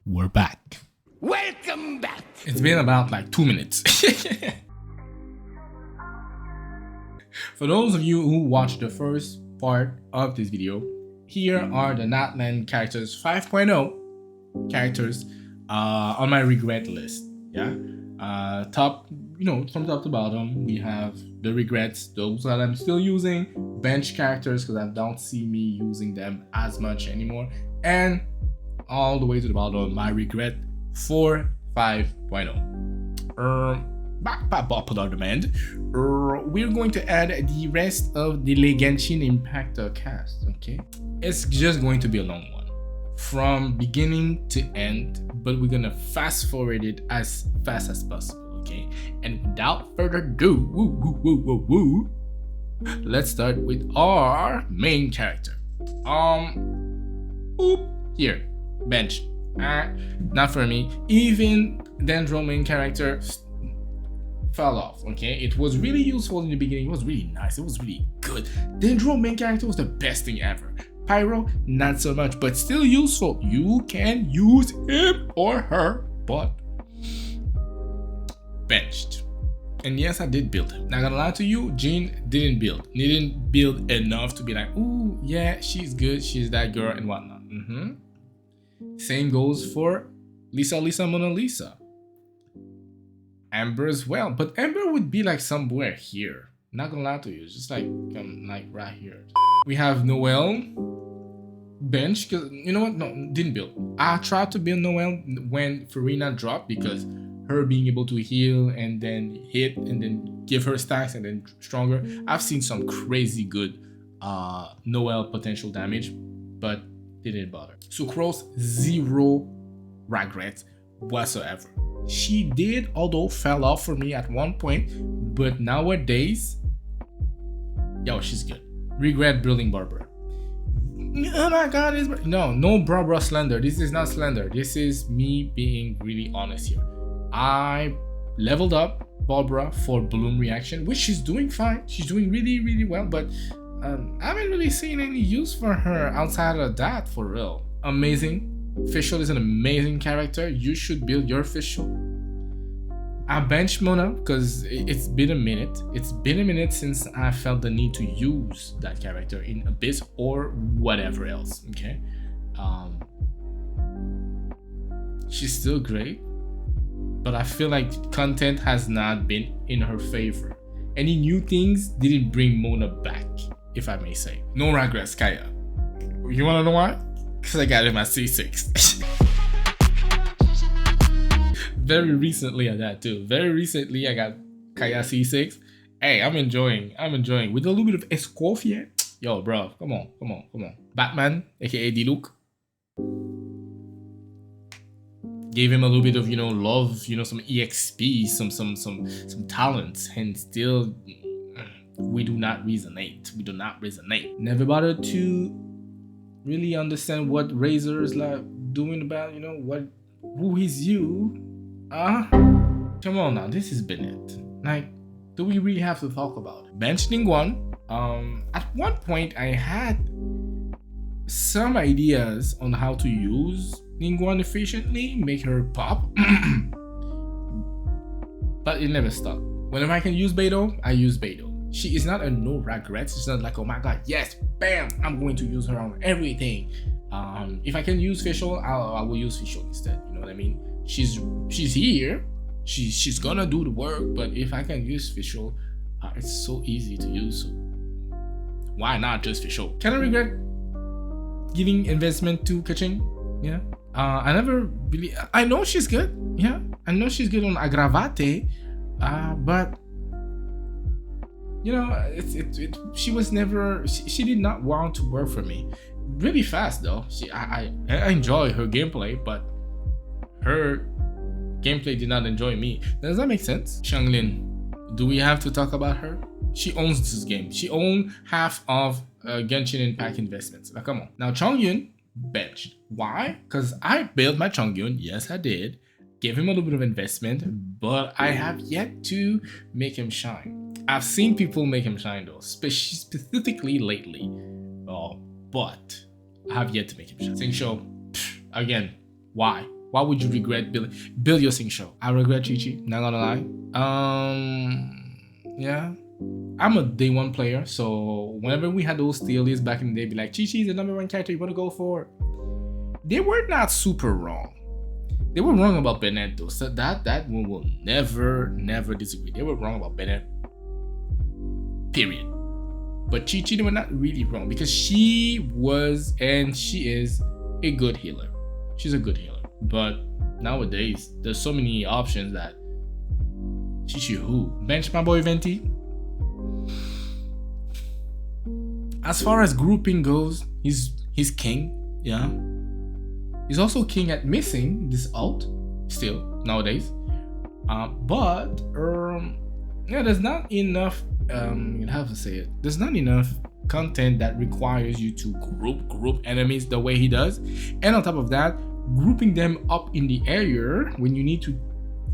we're back. Welcome back. It's been about like 2 minutes. For those of you who watched the first part of this video, here are the Notland characters 5.0 characters on my regret list. Yeah, top, from top to bottom, we have the regrets, those that I'm still using, bench characters because I don't see me using them as much anymore, and all the way to the bottom, my regret for 5.0. Back by popular demand, we're going to add the rest of the Genshin Impactor cast. Okay, it's just going to be a long one from beginning to end, but we're gonna fast forward it as fast as possible. Okay, and without further ado, let's start with our main character. Here, bench. Not for me. Even Dendro main character fell off. Okay, it was really useful in the beginning. It was really nice. It was really good. Dendro main character was the best thing ever. Pyro, not so much, but still useful. You can use him or her, but benched. And yes, I did build him. Not gonna lie to you, Jean didn't build. Didn't build enough to be like, ooh, yeah, she's good. She's that girl and whatnot. Same goes for Lisa, Mona Lisa. Amber as well, but Amber would be like somewhere here. Not gonna lie to you, it's just like like right here. We have Noelle, bench, because you know what? No, didn't build. I tried to build Noelle when Farina dropped because her being able to heal and then hit and then give her stacks and then stronger. I've seen some crazy good Noelle potential damage, but didn't bother. Sucrose, zero regrets whatsoever. She did, although fell off for me at one point, but nowadays, yo, she's good. Regret building Barbara. Oh my god, no Barbara slender. This is not slender. This is me being really honest here. I leveled up Barbara for Bloom reaction, which she's doing fine. She's doing really, really well, but I haven't really seen any use for her outside of that for real. Amazing. Fischl is an amazing character. You should build your Fischl. I bench Mona because it's been a minute. It's been a minute since I felt the need to use that character in Abyss or whatever else. Okay. She's still great, but I feel like content has not been in her favor. Any new things didn't bring Mona back, if I may say. No regrets, Kaya. You wanna know why? Because I got him at C6. Very recently at that too. Very recently I got Kaya C6. Hey, I'm enjoying. With a little bit of Escoffier. Yo, bro, come on. Batman, aka D-Luke. Gave him a little bit of, love, some EXP, some talents, and still we do not resonate. Never bothered to really understand what Razor is like doing about, who is you? Come on now, this has been it. Like, do we really have to talk about it? Bench Ningguang. At one point I had some ideas on how to use Ningguang efficiently, make her pop, but it never stuck. Whenever I can use Beidou, I use Beidou. She is not a no regrets. It's not like, oh my god, yes, bam, I'm going to use her on everything. If I can use Fischl, I will use Fischl instead. You know what I mean? She's here. She's gonna do the work. But if I can use Fischl, it's so easy to use. So why not just Fischl? Can I regret giving investment to Kaching? Yeah. I never really. I know she's good. Yeah. I know she's good on Aggravate. But she was never. She did not want to work for me. Really fast though. I enjoy her gameplay, but her gameplay did not enjoy me. Does that make sense? Xianglin, do we have to talk about her? She owns this game. She owns half of Genshin Impact investments. Now come on. Now Chongyun benched. Why? Because I built my Chongyun. Yes, I did. Gave him a little bit of investment, but I have yet to make him shine. I've seen people make him shine though, specifically lately. But I have yet to make him shine. Xingqiu, again, why? Why would you regret build your Sing show? I regret Chi-Chi, not gonna lie. Yeah. I'm a day one player, so whenever we had those theories back in the day, be like, Chi-Chi's the #1 character you want to go for. They were not super wrong. They were wrong about Bennett though. So that one will never disagree. They were wrong about Bennett. Period. But Chi-Chi, they were not really wrong because she was and she is a good healer. She's a good healer. But nowadays, there's so many options that Chi-Chi who? Bench my boy Venti. As far as grouping goes, he's king, yeah. He's also king at missing this ult still nowadays. But yeah, there's not enough how to say it. There's not enough content that requires you to group enemies the way he does. And on top of that, grouping them up in the area when you need to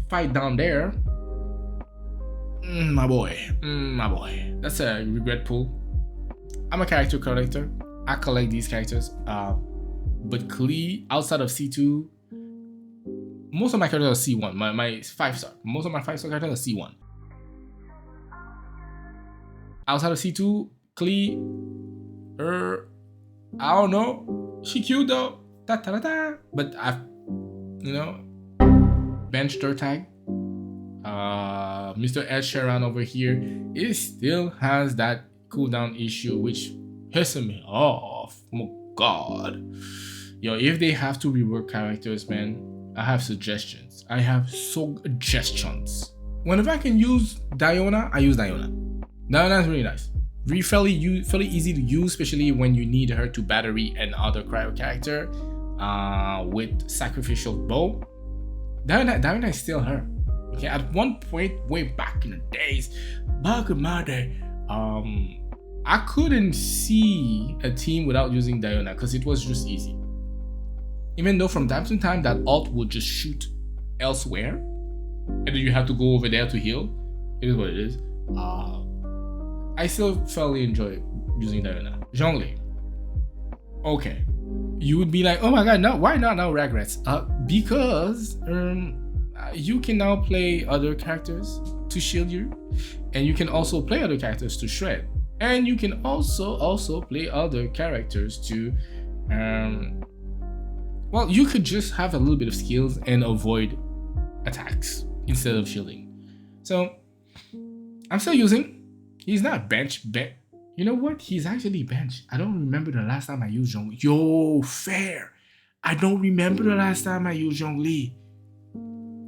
fight down there. My boy. That's a regret pool. I'm a character collector. I collect these characters. But Klee, outside of C2, most of my characters are C1. My 5-star. Most of my 5-star characters are C1. Outside of C2, Klee, I don't know. She cute though. But I've, benched her tag. Mr. Ed Sheeran over here, it still has that cooldown issue, which pisses me off. Oh my god. Yo, if they have to rework characters, man, I have suggestions. Whenever I can use Diona, I use Diona. Diona is really nice. Really fairly easy to use, especially when you need her to battery another cryo character with sacrificial bow. Diona is still her. Okay, at one point, way back in the days, back in my day, I couldn't see a team without using Diona because it was just easy. Even though from time to time that ult would just shoot elsewhere, and then you have to go over there to heal. It is what it is. I still fairly enjoy using Diona. Zhongli. Okay. You would be like, oh my god, no, why not now regrets? Because you can now play other characters to shield you, and you can also play other characters to shred, and you can also play other characters to well, you could just have a little bit of skills and avoid attacks instead of shielding. So I'm still using. He's not bench. You know what? He's actually bench. I don't remember the last time I used Zhongli. Yo, fair. I don't remember the last time I used Zhongli.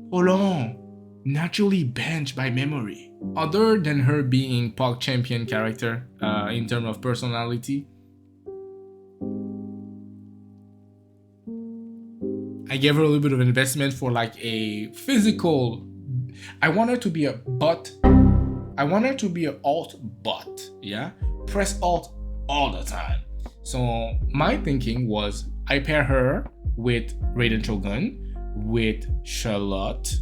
Hold on. Naturally bench by memory. Other than her being POG champion character in terms of personality, I gave her a little bit of investment for like a physical. I want her to be a butt. I want her to be an alt butt. Yeah, press alt all the time. So my thinking was I pair her with Raiden Shogun, with Charlotte,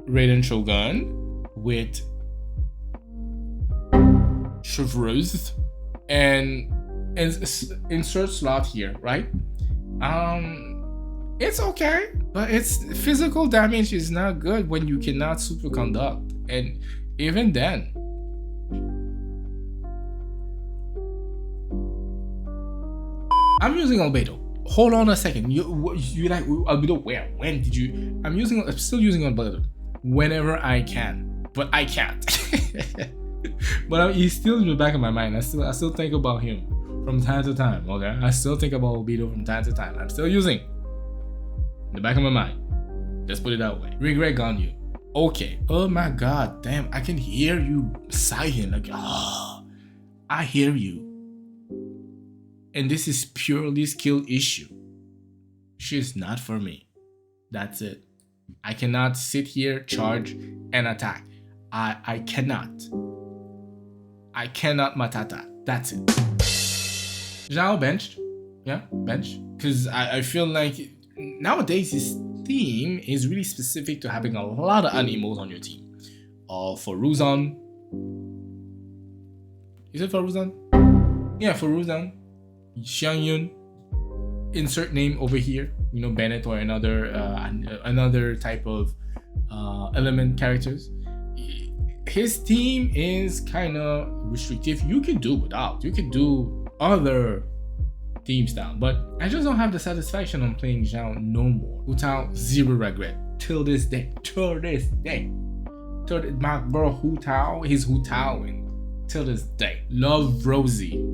Raiden Shogun, with Chevreuse, and insert slot here, right? It's okay, but its physical damage is not good when you cannot superconduct, and even then. I'm using Albedo. Hold on a second. You like Albedo? Where? When did you? I'm still using Albedo whenever I can, but I can't. But he's still in the back of my mind. I still think about him from time to time. Okay, I still think about Albedo from time to time. I'm still using in the back of my mind. Let's put it that way. Regret Ganyu. Okay. Oh my god, damn! I can hear you sighing like, I hear you. And this is purely skill issue. She's not for me. That's it. I cannot sit here, charge, and attack. I cannot. I cannot matata. That's it. Zhao benched. Yeah, bench. Because I feel like nowadays this team is really specific to having a lot of animals on your team. For Ruzan. Is it for Ruzan? Yeah, for Ruzan. Xiangyun, insert name over here, Bennett or another type of element characters. His team is kind of restrictive. You can do without. You can do other team style, but I just don't have the satisfaction on playing Zhao no more. Hu Tao, zero regret till this day. My bro Hu Tao, he's Hu Taoing till this day. Love Rosie.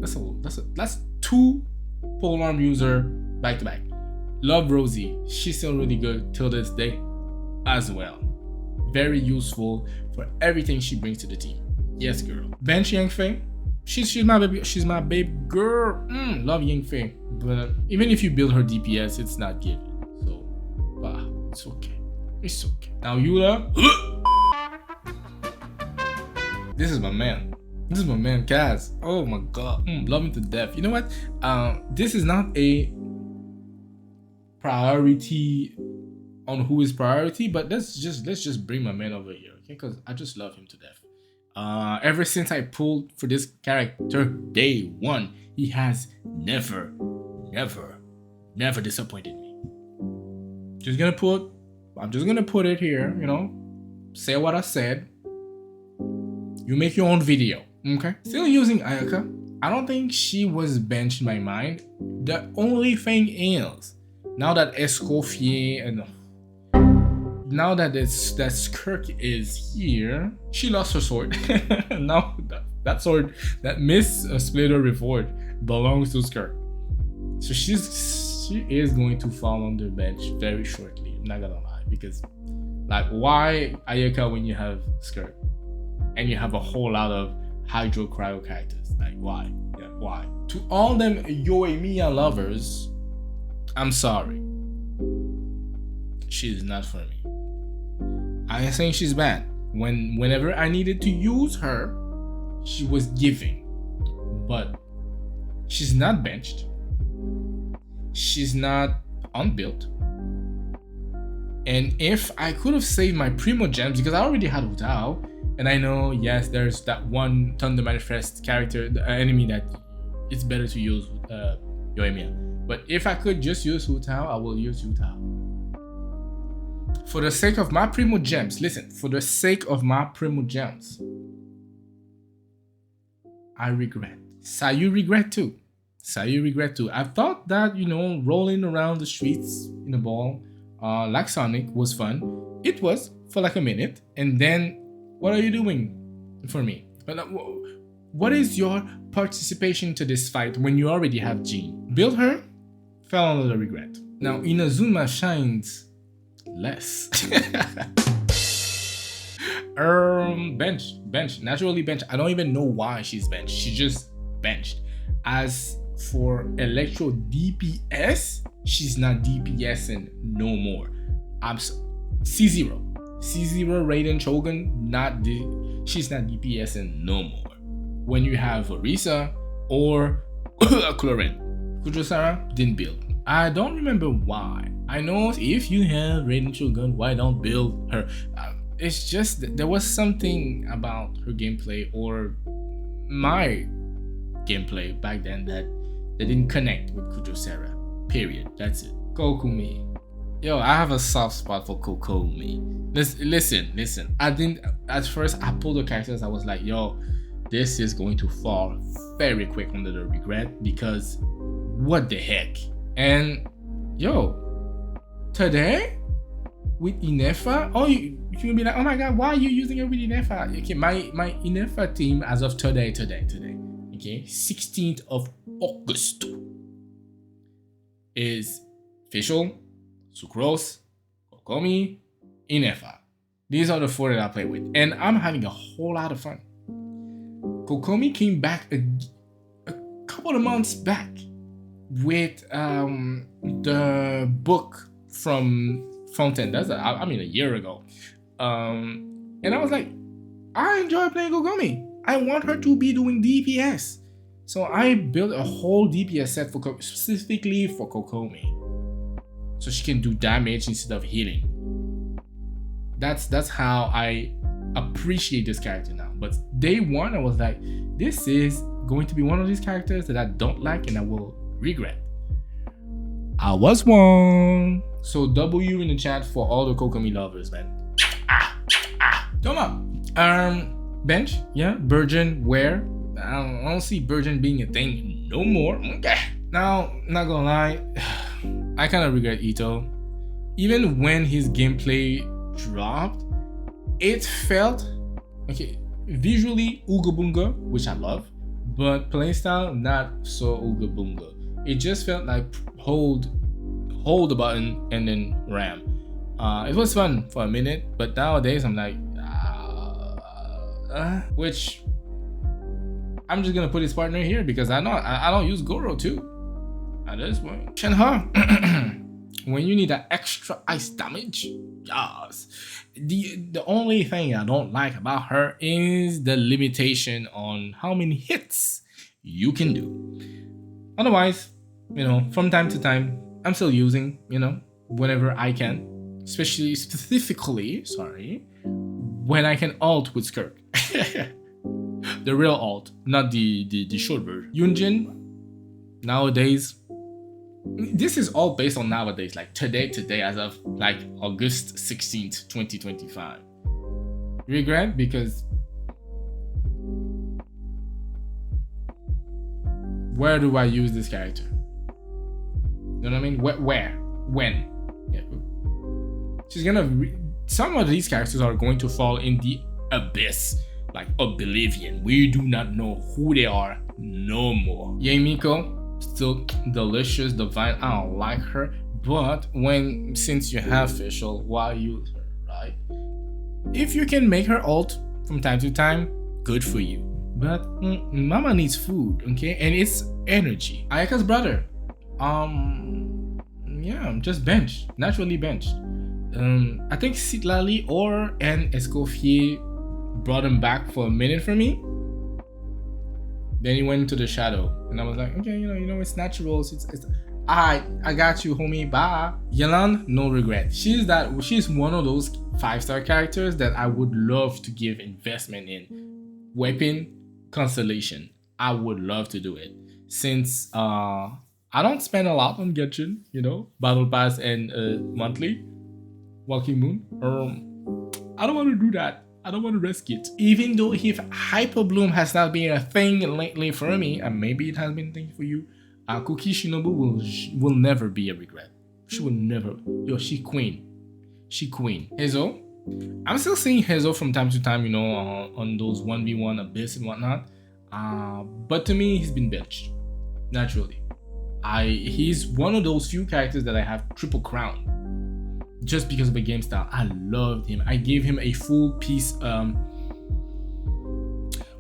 That's two polearm user back to back. Love Rosie. She's still really good till this day as well. Very useful for everything she brings to the team. Yes, girl. Bench Yang Fei. She's my baby. She's my babe girl. Love Yang Fei. But even if you build her DPS, it's not given. So, it's okay. It's okay. Now Yula. This is my man. This is my man, Kaz. Oh my god. Love him to death. You know what? This is not a priority on who is priority, but let's just bring my man over here, okay? Because I just love him to death. Ever since I pulled for this character day one, he has never disappointed me. I'm just gonna put it here, say what I said. You make your own video, okay? Still using Ayaka. I don't think she was benched in my mind. The only thing is, now that Escoffier and now that Skirk is here, she lost her sword. Now that sword, that Miss Splitter Reward belongs to Skirk. So she is going to fall on the bench very shortly. I'm not gonna lie, because why Ayaka when you have Skirk and you have a whole lot of Hydro Cryo characters? Why? Yeah, why? To all them Yoimiya lovers, I'm sorry. She's not for me. I ain't saying she's bad. Whenever I needed to use her, she was giving. But she's not benched. She's not unbuilt. And if I could have saved my Primo Gems, because I already had Hu Tao, and I know, yes, there's that one Thunder Manifest character, the enemy that it's better to use Yoimiya. But if I could just use Hu Tao, I will use Hu Tao. For the sake of my Primo Gems, listen, for the sake of my Primo Gems, I regret. Sayu regret too. I thought that, rolling around the streets in a ball, like Sonic, was fun. It was for like a minute. And then, what are you doing for me? What is your participation to this fight when you already have Jean? Build her, fell under the regret. Now, Inazuma shines less. Bench, naturally bench. I don't even know why she's benched. She just benched. As for Electro DPS, she's not DPSing no more. I'm C0 Raiden Shogun, she's not DPSing no more. When you have Orisa or Chlorine, Kujosara didn't build. I don't remember why. I know if you have Raiden Shogun, why don't build her? It's just that there was something about her gameplay or my gameplay back then that didn't connect with Kujosara. Period. That's it. Kokumi. Yo, I have a soft spot for Kokumi. Listen. I didn't, at first I pulled the characters, I was like, yo, this is going to fall very quick under the regret, because what the heck? And yo, today with Inefa, you can be like, oh my god, why are you using it with Inefa? Okay, my Inefa team as of today, okay, 16th of August is Fischl, Sucrose, Kokomi, Inefa. These are the 4 that I play with, and I'm having a whole lot of fun. Kokomi came back a couple of months back with the book from Fountain. That's a year ago. And I was like, I enjoy playing Kokomi. I want her to be doing DPS. So I built a whole DPS set specifically for Kokomi, so she can do damage instead of healing. That's how I appreciate this character now. But day one, I was like, this is going to be one of these characters that I don't like and I will regret. I was wrong. So W in the chat for all the Kokomi lovers, man. Toma. Bench, yeah. Virgin, where? I don't see Virgin being a thing no more. Okay. Now, not gonna lie, I kind of regret Ito. Even when his gameplay dropped, it felt okay. Visually, Ooga Boonga, which I love, but playstyle not so Ooga Boonga. It just felt like hold the button and then ram. It was fun for a minute, but nowadays I'm like, which I'm just gonna put his partner here because I don't use Goro too at this point. Shenhe, when you need that extra ice damage, yes. The only thing I don't like about her is the limitation on how many hits you can do. Otherwise, you know, from time to time, I'm still using, you know, whenever I can, specifically, when I can ult with Skirk. The real ult, not the short version. Yunjin, nowadays, this is all based on nowadays, like today as of like August 16th, 2025. Regret because where do I use this character? You know what I mean? Where? When? Yeah. She's gonna. Some of these characters are going to fall in the abyss, like oblivion. We do not know who they are no more. Yamiko, still delicious, divine. I don't like her, but since you have Fischl, why use her, right? If you can make her ult from time to time, good for you. But Mama needs food, okay, and it's energy. Ayaka's brother. Yeah, just benched, naturally benched. I think Citlali and Escoffier brought him back for a minute for me. Then he went into the shadow, and I was like, okay, you know, it's natural. I got you, homie. Bye. Yelan, no regret. She's one of those 5-star characters that I would love to give investment in. Weapon Constellation. I would love to do it since I don't spend a lot on Genshin, you know, Battle Pass and monthly Walking Moon. I don't want to do that. I don't want to risk it. Even though if Hyper Bloom has not been a thing lately for me, and maybe it has been a thing for you, Kuki Shinobu will never be a regret. She will never. Yo, she queen. She queen. Hezo. I'm still seeing Hezo from time to time, you know, on those 1v1 Abyss and whatnot. But to me, he's been benched. Naturally. He's one of those few characters that I have triple crown. Just because of the game style. I loved him. I gave him a full piece.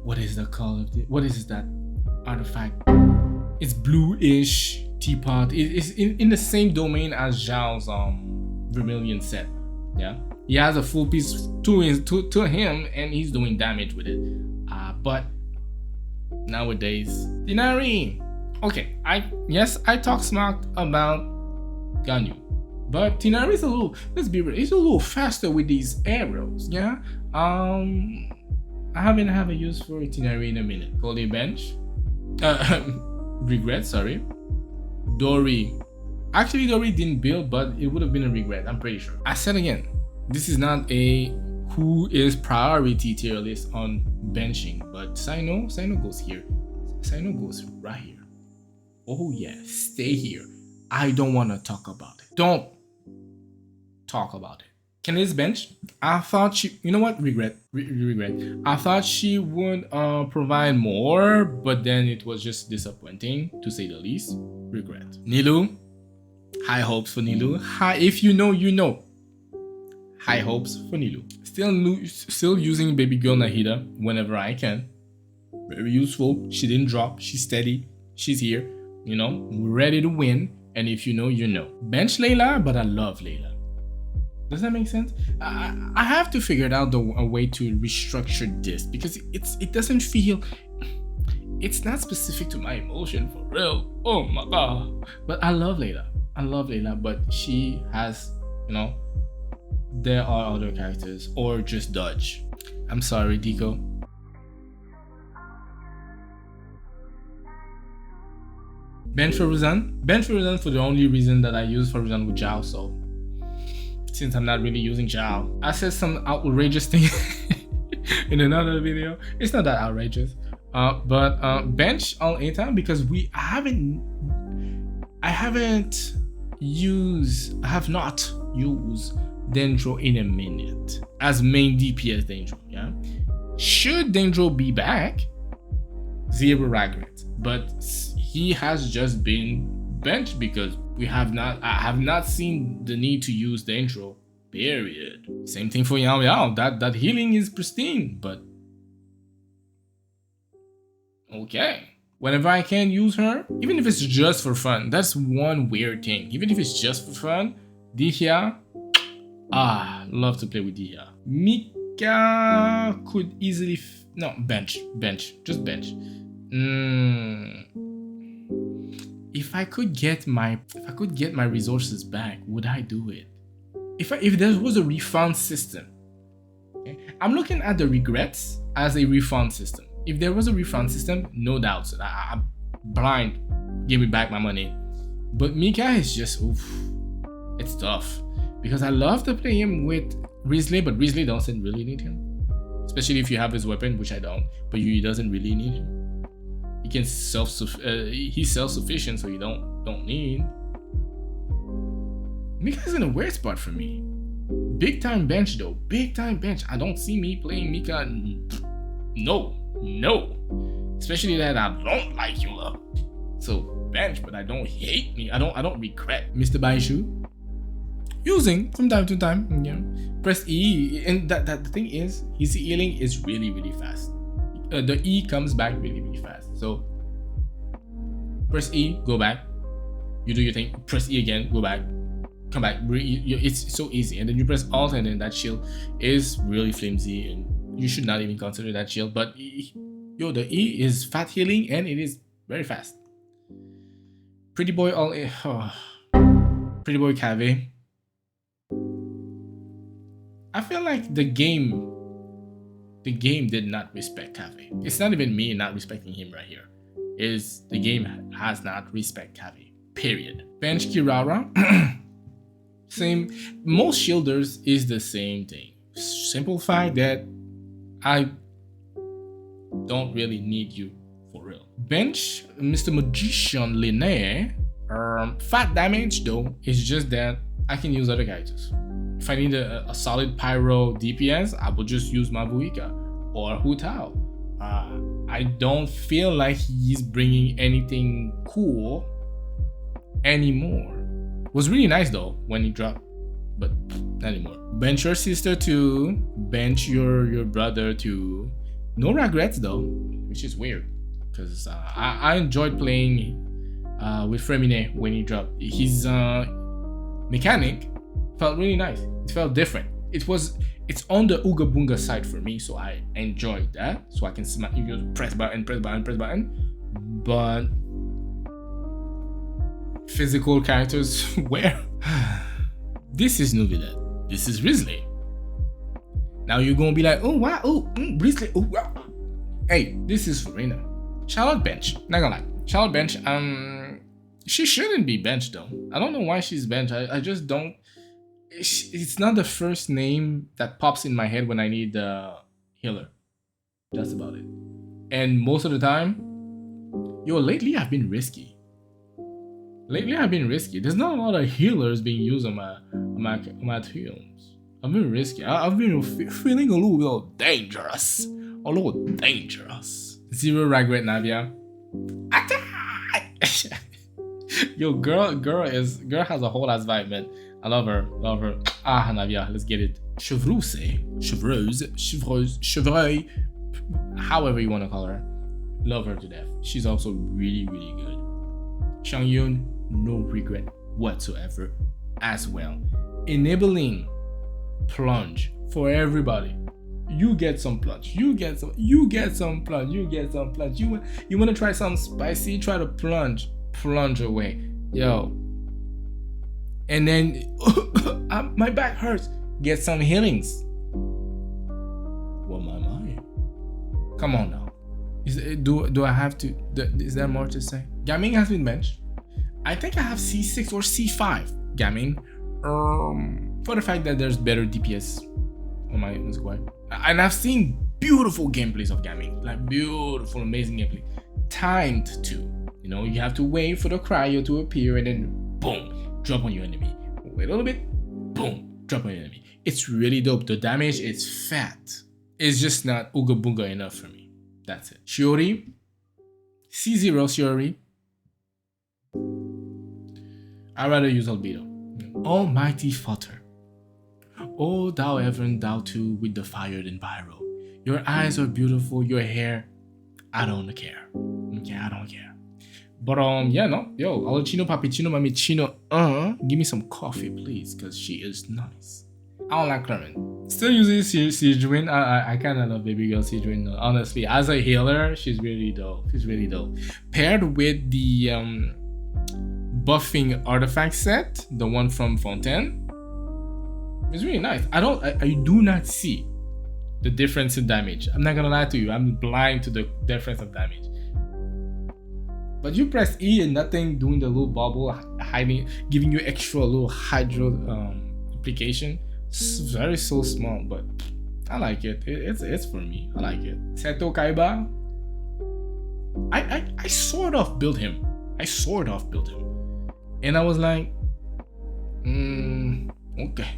What is the call of it? What is that artifact? It's bluish teapot. It's in the same domain as Zhao's Vermilion set. Yeah, he has a full piece to him, and he's doing damage with it. But nowadays, Dinari. Okay, I talk smack about Ganyu, but Tinari's let's be real, he's a little faster with these arrows, yeah? I haven't have a use for Tinari in a minute. Holy bench. Regret, sorry. Dory. Actually, Dory didn't build, but it would have been a regret, I'm pretty sure. I said again, this is not a who is priority tier list on benching, but Sino goes here. Sino goes right here. Oh yeah, stay here. I don't want to talk about it. Don't talk about it. Candice bench. I thought she, you know what? Regret. I thought she would provide more, but then it was just disappointing to say the least. Regret. Nilu. High hopes for Nilu. If you know, you know. High hopes for Nilu. Still using baby girl Nahida whenever I can. Very useful. She didn't drop. She's steady. She's here. You know, we're ready to win. And if you know, you know. Bench Layla, but I love Layla. Does that make sense? I have to figure out a way to restructure this because it doesn't feel. It's not specific to my emotion for real. Oh my god! But I love Layla. But she has, you know, there are other characters or just dodge. I'm sorry, Deco. Bench Faruzan. Bench Faruzan for the only reason that I use Faruzan with Zhao, so since I'm not really using Zhao. I said some outrageous thing in another video. It's not that outrageous. But bench all anytime because I have not used Dendro in a minute as main DPS Dendro, yeah? Should Dendro be back, zero regret. But he has just been benched because I have not seen the need to use Dendro, period. Same thing for Yao Yao. That healing is pristine, but okay. Whenever I can use her, even if it's just for fun, that's one weird thing. Even if it's just for fun, Dihya, love to play with Dihya. Mika could easily, bench, just bench. If I could get my resources back, would I do it? If there was a refund system, okay? I'm looking at the regrets as a refund system. If there was a refund system, no doubts. I'm blind. Give me back my money. But Mika is just, it's tough. Because I love to play him with Risley, but Risley doesn't really need him. Especially if you have his weapon, which I don't. But he doesn't really need him. He can he's self-sufficient, so you don't need. Mika's in a weird spot for me. Big time bench though. Big time bench. I don't see me playing Mika. No. Especially that I don't like Eula. So bench, but I don't hate me. I don't regret. Mr. Baishu. Using from time to time. Yeah. Press E, and the thing is, his healing is really, really fast. The E comes back really, really fast. So press E, go back. You do your thing. Press E again, go back. Come back. It's so easy. And then you press Alt, and then that shield is really flimsy, and you should not even consider that shield. But the E is fat healing, and it is very fast. Pretty boy Pretty boy Cave. I feel like the game did not respect Cave. It's not even me not respecting him right here. The game has not respect Cave. Period. Bench Kirara. Same. Most shielders is the same thing. Simple fact that I don't really need you for real. Bench Mr. Magician Linnea. Fat damage though is just that I can use other characters. If I need a solid pyro DPS, I will just use Mabuika or Hu Tao. I don't feel like he's bringing anything cool anymore. It was really nice though when he dropped, but not anymore. Bench your sister too. Bench your brother too. No regrets though, which is weird because I enjoyed playing with Fremine when he dropped. His mechanic felt really nice. It felt different. It's on the Ooga Boonga side for me, so I enjoyed that. So I can press button. But physical characters, where? This is Nuvilet. This is Risley. Now you're gonna be like, oh wow, Risley, oh wow. Hey, this is Farina. Charlotte bench. Not gonna lie. Charlotte bench. She shouldn't be benched though. I don't know why she's benched. I just don't. It's not the first name that pops in my head when I need the healer. That's about it. And most of the time, lately I've been risky. There's not a lot of healers being used on my films. I've been risky. I've been feeling a little dangerous. Zero regret, Navia. Attack! Girl has a whole ass vibe, man. I love her. Navia, let's get it. Chevreuil, however you want to call her. Love her to death. She's also really, really good. Changyun, no regret whatsoever as well. Enabling plunge for everybody. You get some plunge. You get some plunge. You want to try something spicy? Try to plunge away. Yo. And then my back hurts. Get some healings. What am I? Come on now. Do I have to? Is there more to say? Gaming has been benched. I think I have C6 or C5 Gaming. For the fact that there's better DPS on my squad. And I've seen beautiful gameplays of Gaming. Like beautiful, amazing gameplay. Timed too. You know, you have to wait for the cryo to appear and then boom, drop on your enemy. Wait a little bit, boom, drop on your enemy. It's really dope. The damage is fat. It's just not ooga booga enough for me. That's it. Shiori, C0 Shiori. I'd rather use Albedo. Almighty Father. Oh, thou heaven, thou too, with the fire in Pyro. Your eyes are beautiful, your hair, I don't care. Okay, I don't care. But yeah, no, yo, Alchino, Papicino, Mamicino, give me some coffee, please, because she is nice. I don't like Clement. Still using Sijuin. I kind of love baby girl Sijuin. Honestly, as a healer, she's really dope. She's really dope. Paired with the buffing artifact set, the one from Fontaine, it's really nice. I do not see the difference in damage. I'm not gonna lie to you. I'm blind to the difference of damage. But you press E and nothing doing the little bubble hiding, giving you extra little hydro application. It's very so small, but I like it. It's for me. I like it. Seto Kaiba. I sort of built him. And I was like, okay.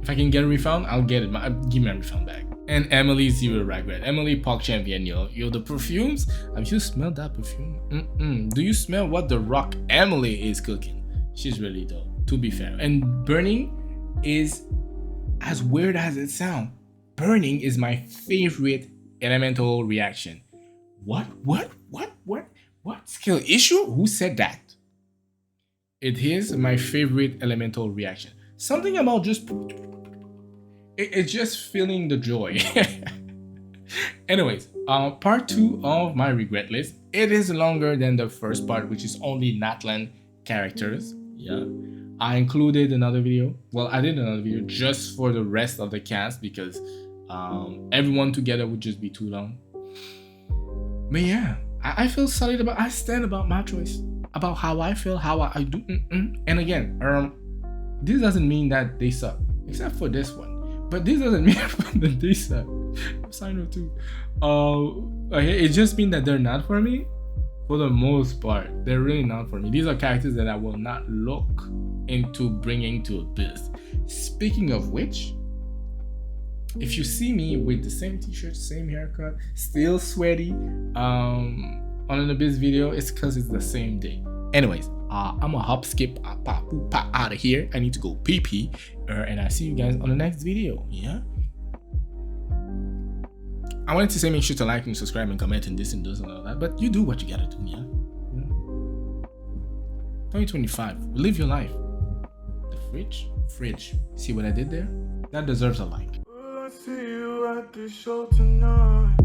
If I can get a refund, I'll get it. Give me a refund back. And Emily, zero regret. Emily, Park champion, yo. Yo, the perfumes. Have you smelled that perfume? Do you smell what the rock Emily is cooking? She's really dope, to be fair. And burning is, as weird as it sounds, burning is my favorite elemental reaction. What skill issue? Who said that? It is my favorite elemental reaction. Something about just, it's just feeling the joy. Anyways, part 2 of my regret list. It is longer than the first part, which is only Natlan characters. Yeah, I included another video. Well, I did another video just for the rest of the cast because everyone together would just be too long. But yeah, I feel solid about, I stand about my choice, about how I feel, how I do. And again, this doesn't mean that they suck, except for this one. But this doesn't mean that they suck. Sign up too. It just means that they're not for me. For the most part, they're really not for me. These are characters that I will not look into bringing to Abyss. Speaking of which, if you see me with the same t-shirt, same haircut, still sweaty on an Abyss video, it's because it's the same day. Anyways, I'm a hop skip out of here. I need to go pee and I'll see you guys on the next video. Yeah, I wanted to say make sure to like and subscribe and comment and this and those and all that, but you do what you gotta do. Yeah, 2025, live your life. The fridge, see what I did there? That deserves a like. Will I see you at the show tonight?